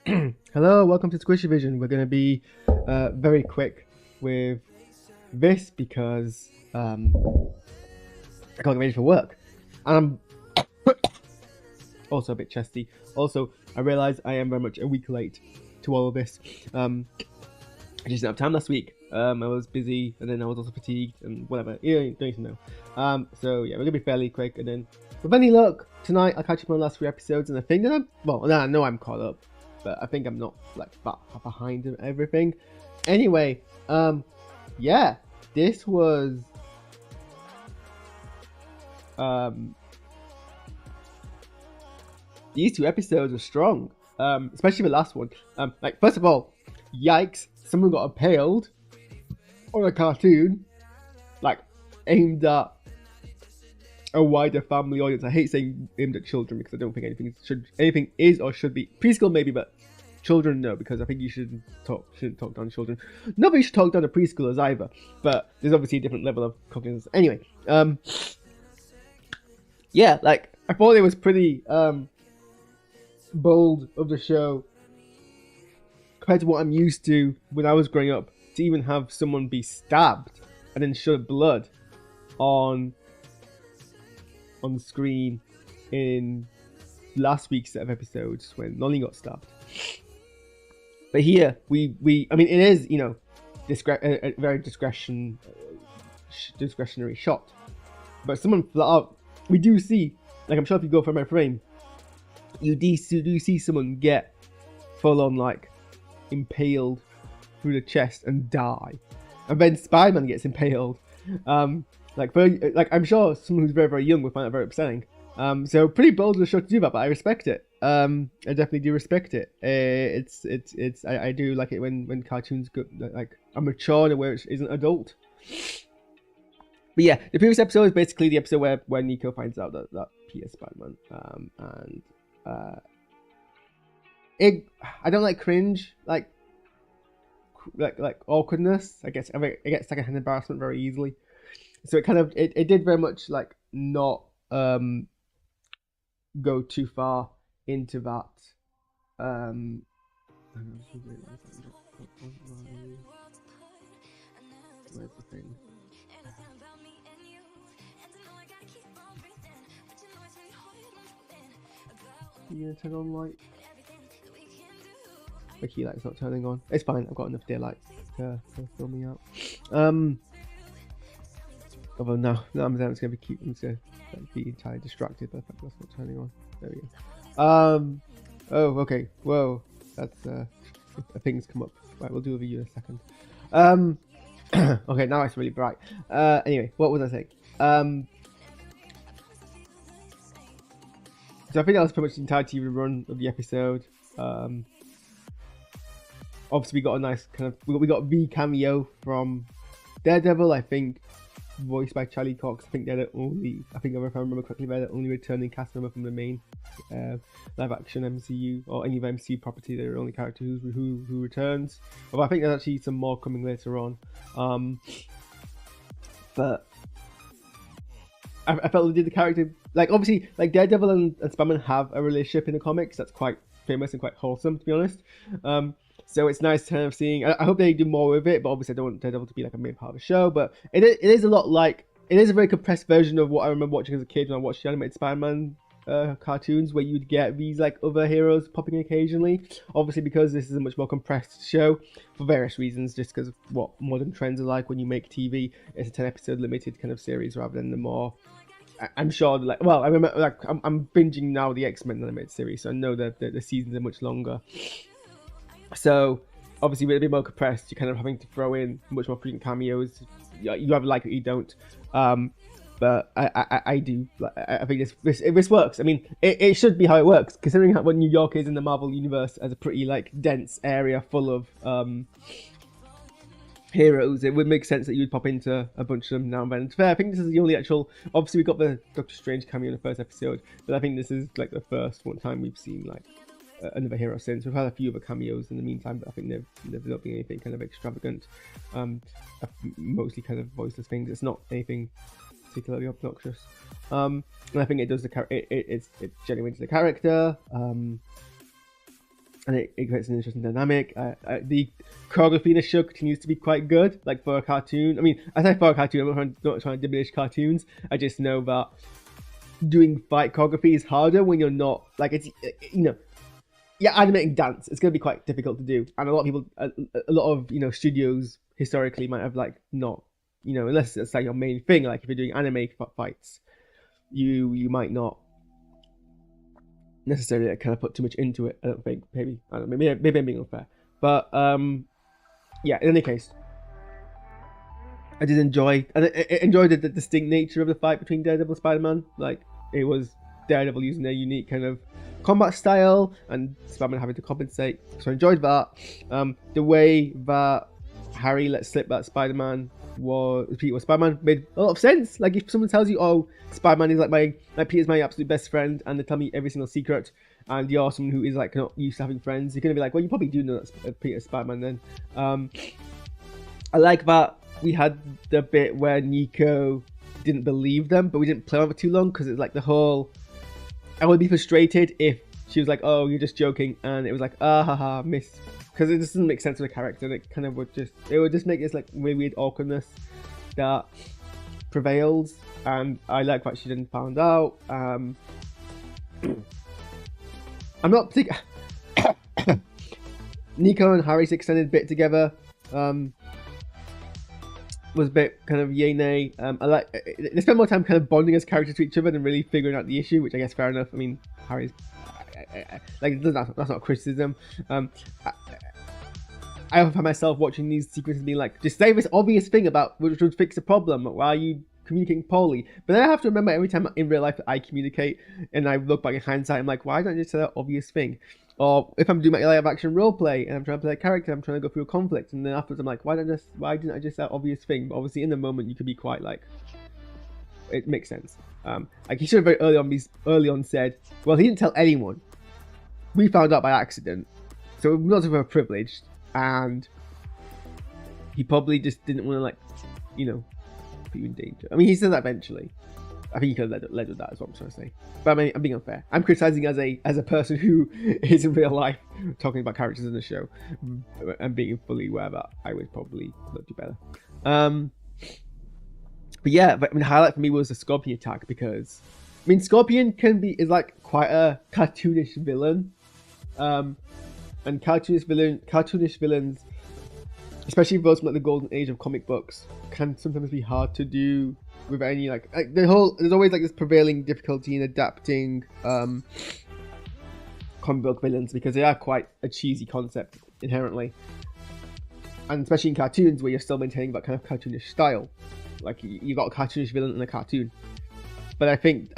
Hello, welcome to Squishy Vision. We're going to be very quick with this because I can't get ready for work. And I'm also a bit chesty. Also, I realise I am very much a week late to all of this. I just didn't have time last week. I was busy and then I was also fatigued and whatever. You don't need to know. So yeah, we're going to be fairly quick. And then with any luck, tonight I'll catch up on the last 3 episodes. And I think that I know I'm caught up. But I think I'm not like far behind in everything. Anyway, yeah, this was these 2 episodes were strong, especially the last one. Like first of all, yikes, someone got impaled on a cartoon, like aimed at a wider family audience. I hate saying aimed at children because I don't think anything is or should be preschool maybe, but children no, because I think you shouldn't talk down to children. Nobody should talk down to preschoolers either, but there's obviously a different level of cognizance. Anyway, yeah, like I thought it was pretty bold of the show compared to what I'm used to when I was growing up, to even have someone be stabbed and then shed blood on the screen in last week's set of episodes when Nolly got stabbed. But here I mean, it is, you know, a very discretionary shot. But someone flat out, we do see, like I'm sure if you go from my frame, you do see someone get full on like impaled through the chest and die, and then Spider-Man gets impaled. Like I'm sure someone who's very very young would find that very upsetting. So pretty bold of the show to do that, but I respect it. I definitely do respect it. I do like it when cartoons go like are mature in a way which isn't adult. But yeah, the previous episode is basically the episode where Nico finds out that Peter's Spider-Man. I don't like cringe, like awkwardness. I get secondhand embarrassment very easily. So it did very much like not go too far into that. Where's the thing? You gonna turn on light? The key light's not turning on. It's fine. I've got enough daylight to fill me out. Although now I'm just gonna be entirely distracted by the fact that's not turning on. There we go. Oh, okay. Whoa, that's things come up. Right, we'll do a video in a second. Okay, now it's really bright. Anyway, what was I saying? So I think that was pretty much the entirety of the run of the episode. Obviously, we got a nice we got V cameo from Daredevil. I think voiced by Charlie Cox. I think they're the only. I think if I remember correctly, they're the only returning cast member from the main live action MCU or any of MCU property. They're the only character who returns. But I think there's actually some more coming later on. But I felt they did the character like obviously like Daredevil and Spider-Man have a relationship in the comics that's quite famous and quite wholesome, to be honest. So it's nice kind of seeing. I hope they do more with it, but obviously I don't want Daredevil to be like a main part of the show. But it is a lot like it is a very compressed version of what I remember watching as a kid when I watched the animated Spider-Man cartoons, where you'd get these like other heroes popping occasionally. Obviously, because this is a much more compressed show for various reasons, just because of what modern trends are like when you make TV. It's a 10-episode limited kind of series rather than the more. I'm sure, like, well, I remember, like, I'm binging now the X-Men animated series, so I know that the seasons are much longer. So, obviously, with a bit more compressed, you're kind of having to throw in much more frequent cameos. You either like it or you don't. But I do. I think this works. I mean, it should be how it works, considering what New York is in the Marvel universe as a pretty like dense area full of heroes. It would make sense that you would pop into a bunch of them now and then. To be fair, I think this is the only actual. Obviously, we got the Doctor Strange cameo in the first episode, but I think this is like the first one time we've seen like another hero since. We've had a few other cameos in the meantime, but I think they've not been anything kind of extravagant. Mostly kind of voiceless things. It's not anything particularly obnoxious. And I think it does it's genuine to the character. and it creates an interesting dynamic. The choreography in the show continues to be quite good, like for a cartoon. I mean, I say for a cartoon, not trying to diminish cartoons. I just know that doing fight choreography is harder when you're not like it's yeah, animating dance. It's going to be quite difficult to do, and a lot of people, a lot of studios historically might have like not unless it's like your main thing. Like if you're doing anime fights, you might not necessarily kind of put too much into it. I don't think. Maybe I don't know. Maybe I'm being unfair, but yeah. In any case, I did enjoy and I enjoyed the distinct nature of the fight between Daredevil and Spider-Man. Like it was Daredevil using their unique kind of combat style and Spider-Man having to compensate. So I enjoyed that. The way that Harry let slip that Spider-Man was Spider-Man made a lot of sense. Like if someone tells you, "Oh, Spider-Man is like Peter's my absolute best friend," and they tell me every single secret, and you're someone who is like not used to having friends, you're gonna be like, "Well, you probably do know that Peter's Spider-Man." Then, I like that we had the bit where Nico didn't believe them, but we didn't play on it for too long because it's like the whole. I would be frustrated if she was like, "Oh, you're just joking," and it was like, "Ah, haha, miss," because it just doesn't make sense with the character. And it kind of would just make this like weird awkwardness that prevails, and I like what she didn't find out. I'm not particular. Nico and Harry's extended bit together was a bit kind of yay nay. I like they spend more time kind of bonding as characters to each other than really figuring out the issue, which I guess fair enough. I mean, Harry's like that's not criticism. I often find myself watching these sequences being like, just say this obvious thing about which would fix the problem. Why are you communicating poorly? But then I have to remember every time in real life that I communicate and I look back in hindsight, I'm like, why don't I just say that obvious thing? Or if I'm doing my live action role play and I'm trying to play a character, I'm trying to go through a conflict, and then afterwards I'm like, why didn't I just say that obvious thing? But obviously in the moment you could be quite like, it makes sense. Like he should have very early on said, well, he didn't tell anyone. We found out by accident, so we're not super privileged, and he probably just didn't want to like, put you in danger. I mean, he said that eventually. I think he could have led with that, is what I'm trying to say. But I mean, I'm being unfair. I'm criticizing as a person who is in real life talking about characters in the show and being fully aware that I would probably not do better. But yeah, I mean, the highlight for me was the Scorpion attack because, I mean, Scorpion is like quite a cartoonish villain, and cartoonish villains, especially those from like the golden age of comic books, can sometimes be hard to do with any like there's always like this prevailing difficulty in adapting comic book villains because they are quite a cheesy concept inherently, and especially in cartoons where you're still maintaining that kind of cartoonish style. Like you got a cartoonish villain in a cartoon, but I think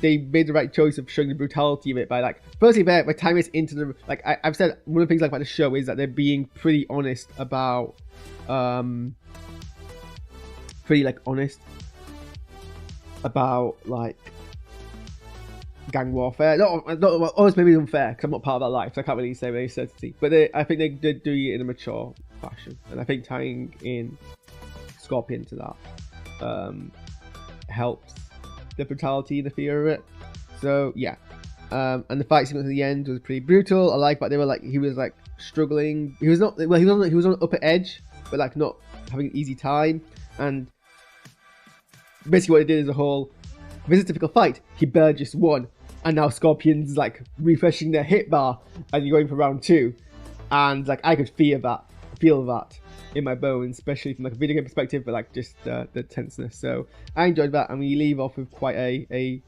they made the right choice of showing the brutality of it by like firstly by tying this into the like I've said one of the things like about the show is that they're being pretty honest about like gang warfare. Not honest, maybe unfair because I'm not part of that life, so I can't really say with any certainty. But I think they did do it in a mature fashion, and I think tying in Scorpion to that helps the brutality, the fear of it. So yeah, and the fight sequence at the end was pretty brutal. I like that they were like he was like struggling. He was on the upper edge, but like not having an easy time. And basically what they did is this is a typical fight. He barely just won, and now Scorpion's like refreshing their hit bar, and you're going for round 2. And like I could feel that in my bones, especially from like a video game perspective, but like just the tenseness. So I enjoyed that, and we leave off with quite a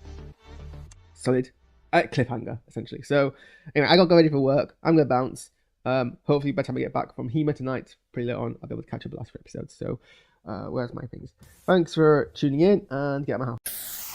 solid cliffhanger essentially. So anyway, I got to go ready for work. I'm gonna bounce. Hopefully by the time I get back from HEMA tonight, pretty late on, I'll be able to catch up the last 3 episodes. So where's my things? Thanks for tuning in, and get out of my house.